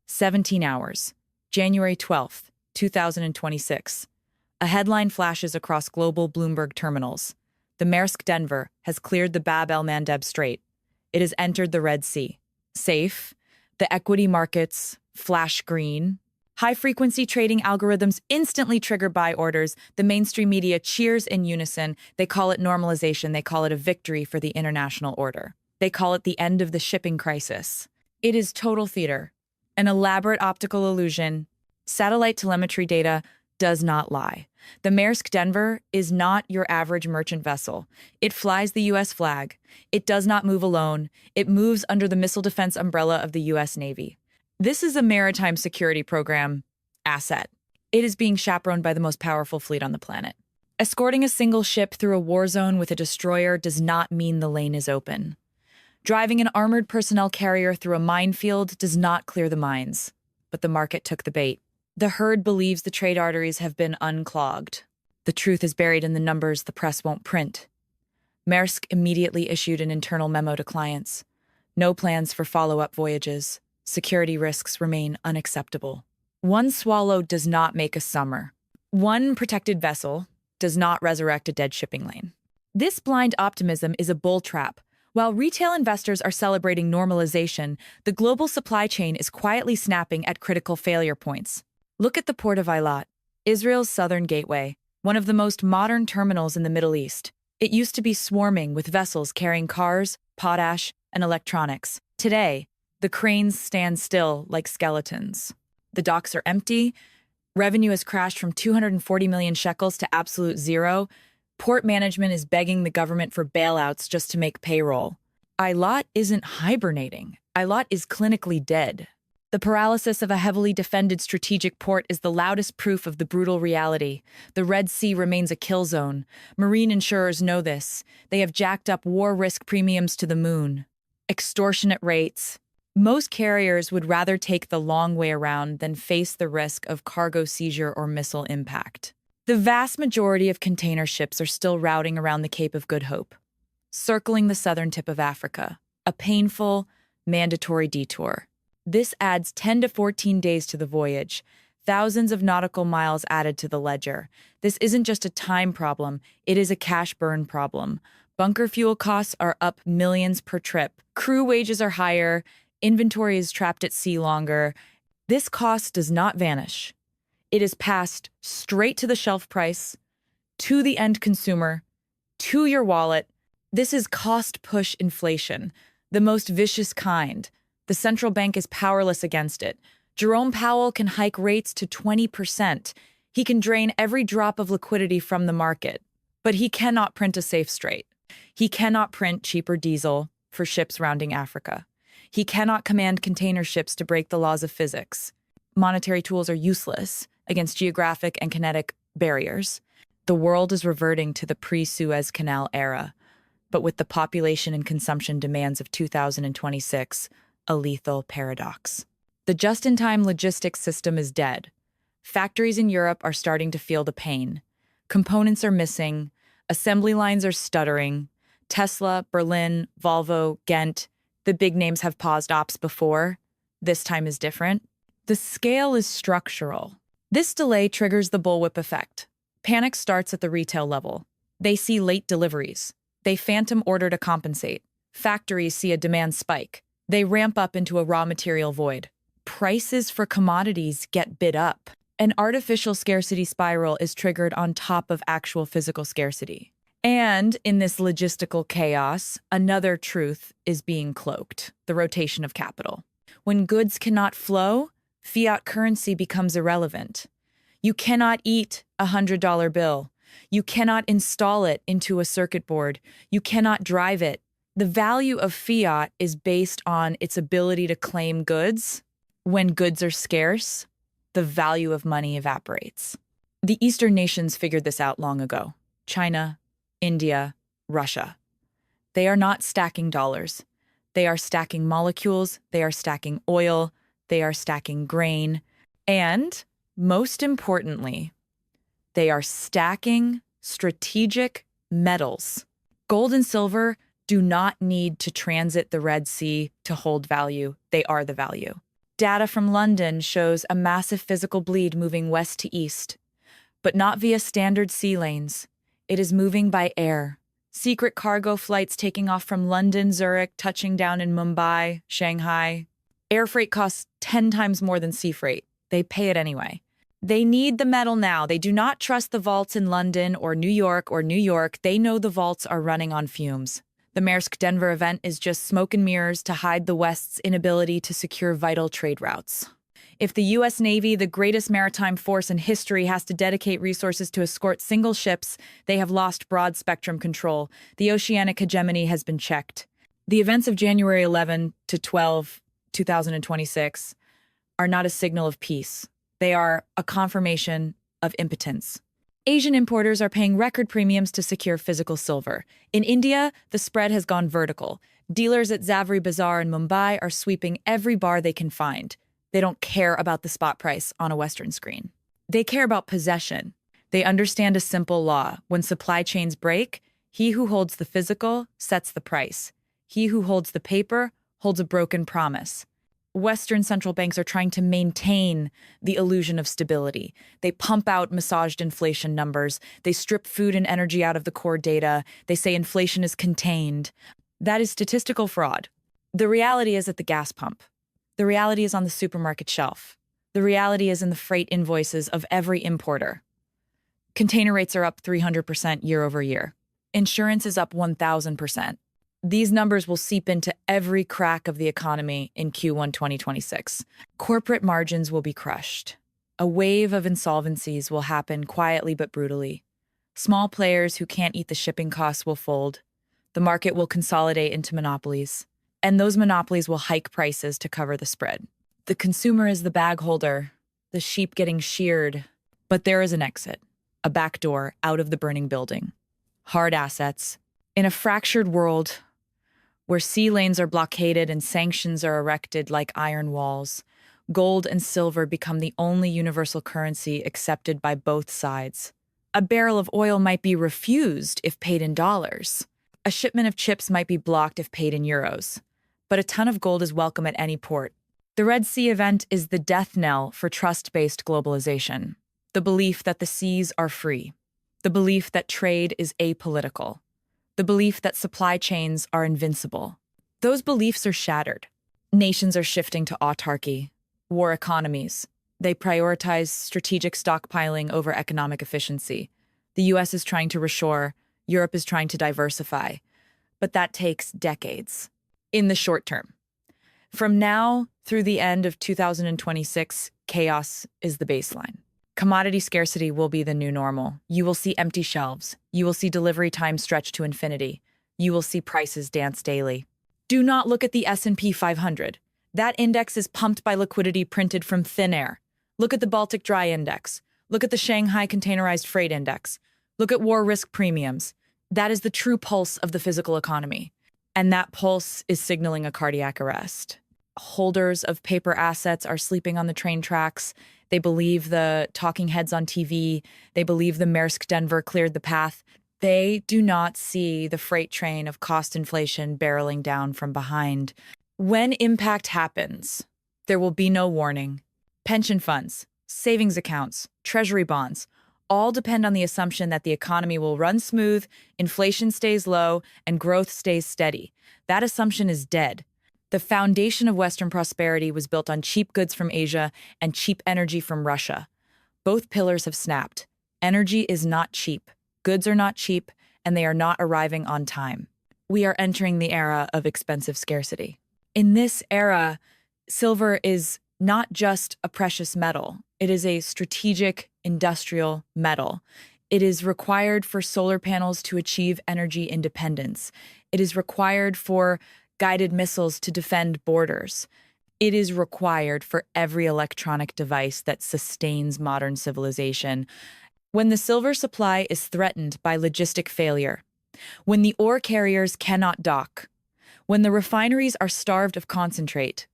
17 hours, January 12th, 2026. A headline flashes across global Bloomberg terminals. The Maersk Denver has cleared the Bab el-Mandeb Strait. It has entered the Red Sea. Safe. The equity markets flash green. High-frequency trading algorithms instantly trigger buy orders. The mainstream media cheers in unison. They call it normalization. They call it a victory for the international order. They call it the end of the shipping crisis. It is total theater, an elaborate optical illusion. Satellite telemetry data does not lie. The Maersk Denver is not your average merchant vessel. It flies the U.S. flag. It does not move alone. It moves under the missile defense umbrella of the U.S. Navy. This is a maritime security program asset. It is being chaperoned by the most powerful fleet on the planet. Escorting a single ship through a war zone with a destroyer does not mean the lane is open. Driving an armored personnel carrier through a minefield does not clear the mines. But the market took the bait. The herd believes the trade arteries have been unclogged. The truth is buried in the numbers the press won't print. Maersk immediately issued an internal memo to clients. No plans for follow-up voyages. Security risks remain unacceptable. One swallow does not make a summer. One protected vessel does not resurrect a dead shipping lane. This blind optimism is a bull trap. While retail investors are celebrating normalization, the global supply chain is quietly snapping at critical failure points. Look at the port of Eilat, Israel's southern gateway, one of the most modern terminals in the Middle East. It used to be swarming with vessels carrying cars, potash, and electronics. Today, the cranes stand still like skeletons. The docks are empty. Revenue has crashed from 240 million shekels to absolute zero. Port management is begging the government for bailouts just to make payroll. Eilat isn't hibernating. Eilat is clinically dead. The paralysis of a heavily defended strategic port is the loudest proof of the brutal reality. The Red Sea remains a kill zone. Marine insurers know this. They have jacked up war risk premiums to the moon. Extortionate rates. Most carriers would rather take the long way around than face the risk of cargo seizure or missile impact. The vast majority of container ships are still routing around the Cape of Good Hope, circling the southern tip of Africa, a painful, mandatory detour. This adds 10 to 14 days to the voyage, thousands of nautical miles added to the ledger. This isn't just a time problem, it is a cash burn problem. Bunker fuel costs are up millions per trip. Crew wages are higher, inventory is trapped at sea longer. This cost does not vanish. It is passed straight to the shelf price, to the end consumer, to your wallet. This is cost-push inflation, the most vicious kind. The central bank is powerless against it. Jerome Powell can hike rates to 20%. He can drain every drop of liquidity from the market. But he cannot print a safe strait. He cannot print cheaper diesel for ships rounding Africa. He cannot command container ships to break the laws of physics. Monetary tools are useless against geographic and kinetic barriers. The world is reverting to the pre-Suez Canal era, but with the population and consumption demands of 2026, a lethal paradox. The just-in-time logistics system is dead. Factories in Europe are starting to feel the pain. Components are missing. Assembly lines are stuttering. Tesla, Berlin, Volvo, Ghent, the big names have paused ops before. This time is different. The scale is structural. This delay triggers the bullwhip effect. Panic starts at the retail level. They see late deliveries. They phantom order to compensate. Factories see a demand spike. They ramp up into a raw material void. Prices for commodities get bid up. An artificial scarcity spiral is triggered on top of actual physical scarcity. And in this logistical chaos, another truth is being cloaked: the rotation of capital. When goods cannot flow, fiat currency becomes irrelevant. You cannot eat a $100 bill. You cannot install it into a circuit board. You cannot drive it. The value of fiat is based on its ability to claim goods. When goods are scarce, the value of money evaporates. The Eastern nations figured this out long ago. China, India, Russia. They are not stacking dollars. They are stacking molecules. They are stacking oil. They are stacking grain. And, most importantly, they are stacking strategic metals. Gold and silver do not need to transit the Red Sea to hold value. They are the value. Data from London shows a massive physical bleed moving west to east, but not via standard sea lanes. It is moving by air. Secret cargo flights taking off from London, Zurich, touching down in Mumbai, Shanghai. Air freight costs 10 times more than sea freight. They pay it anyway. They need the metal now. They do not trust the vaults in London or New York. They know the vaults are running on fumes. The Maersk Denver event is just smoke and mirrors to hide the West's inability to secure vital trade routes. If the U.S. Navy, the greatest maritime force in history, has to dedicate resources to escort single ships, they have lost broad-spectrum control. The oceanic hegemony has been checked. The events of January 11 to 12, 2026, are not a signal of peace. They are a confirmation of impotence. Asian importers are paying record premiums to secure physical silver. In India, the spread has gone vertical. Dealers at Zavri Bazaar in Mumbai are sweeping every bar they can find. They don't care about the spot price on a Western screen. They care about possession. They understand a simple law. When supply chains break, he who holds the physical sets the price. He who holds the paper holds a broken promise. Western central banks are trying to maintain the illusion of stability. They pump out massaged inflation numbers. They strip food and energy out of the core data. They say inflation is contained. That is statistical fraud. The reality is at the gas pump. The reality is on the supermarket shelf. The reality is in the freight invoices of every importer. Container rates are up 300% year over year. Insurance is up 1,000%. These numbers will seep into every crack of the economy in Q1 2026. Corporate margins will be crushed. A wave of insolvencies will happen quietly but brutally. Small players who can't eat the shipping costs will fold. The market will consolidate into monopolies. And those monopolies will hike prices to cover the spread. The consumer is the bag holder, the sheep getting sheared. But there is an exit, a back door out of the burning building. Hard assets. In a fractured world, where sea lanes are blockaded and sanctions are erected like iron walls, gold and silver become the only universal currency accepted by both sides. A barrel of oil might be refused if paid in dollars. A shipment of chips might be blocked if paid in euros. But a ton of gold is welcome at any port. The Red Sea event is the death knell for trust-based globalization. The belief that the seas are free. The belief that trade is apolitical. The belief that supply chains are invincible. Those beliefs are shattered. Nations are shifting to autarky, war economies. They prioritize strategic stockpiling over economic efficiency. The US is trying to reshore, Europe is trying to diversify. But that takes decades. In the short term. From now through the end of 2026, chaos is the baseline. Commodity scarcity will be the new normal. You will see empty shelves. You will see delivery time stretched to infinity. You will see prices dance daily. Do not look at the S&P 500. That index is pumped by liquidity printed from thin air. Look at the Baltic Dry Index. Look at the Shanghai Containerized Freight Index. Look at war risk premiums. That is the true pulse of the physical economy. And that pulse is signaling a cardiac arrest. Holders of paper assets are sleeping on the train tracks. They believe the talking heads on TV. They believe the Maersk Denver cleared the path. They do not see the freight train of cost inflation barreling down from behind. When impact happens, there will be no warning. Pension funds, savings accounts, treasury bonds, all depend on the assumption that the economy will run smooth, inflation stays low, and growth stays steady. That assumption is dead. The foundation of Western prosperity was built on cheap goods from Asia and cheap energy from Russia. Both pillars have snapped. Energy is not cheap, goods are not cheap, and they are not arriving on time. We are entering the era of expensive scarcity. In this era, silver is not just a precious metal. It is a strategic industrial metal. It is required for solar panels to achieve energy independence. It is required for guided missiles to defend borders. It is required for every electronic device that sustains modern civilization. When the silver supply is threatened by logistic failure, when the ore carriers cannot dock, when the refineries are starved of concentrate,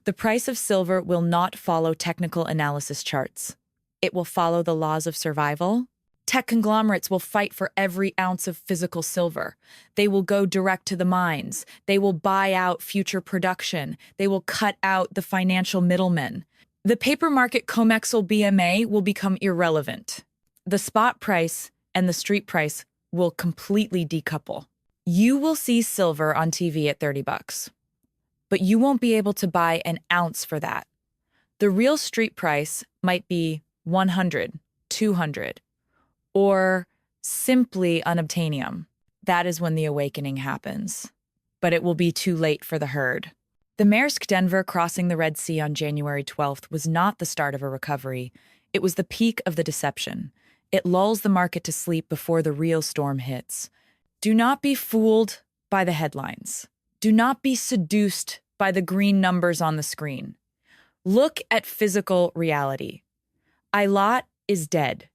the price of silver will not follow technical analysis charts. It will follow the laws of survival Tech conglomerates will fight for every ounce of physical silver. They will go direct to the mines. They will buy out future production. They will cut out the financial middlemen. The paper market COMEX BMA will become irrelevant. The spot price and the street price will completely decouple. You will see silver on TV at $30, but you won't be able to buy an ounce for that. The real street price might be 100, 200, or simply unobtainium. That is when the awakening happens. But it will be too late for the herd. The Maersk Denver crossing the Red Sea on January 12th was not the start of a recovery. It was the peak of the deception. It lulls the market to sleep before the real storm hits. Do not be fooled by the headlines. Do not be seduced by the green numbers on the screen. Look at physical reality. Eilat is dead.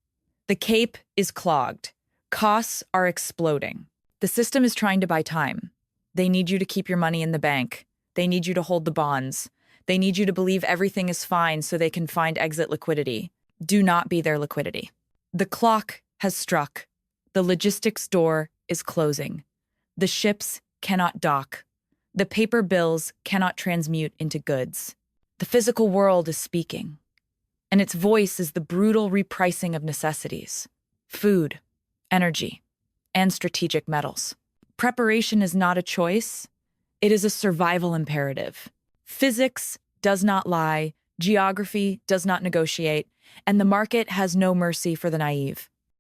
The Cape is clogged. Costs are exploding. The system is trying to buy time. They need you to keep your money in the bank. They need you to hold the bonds. They need you to believe everything is fine so they can find exit liquidity. Do not be their liquidity. The clock has struck. The logistics door is closing. The ships cannot dock. The paper bills cannot transmute into goods. The physical world is speaking, and its voice is the brutal repricing of necessities, food, energy, and strategic metals. Preparation is not a choice. It is a survival imperative. Physics does not lie, geography does not negotiate, and the market has no mercy for the naive.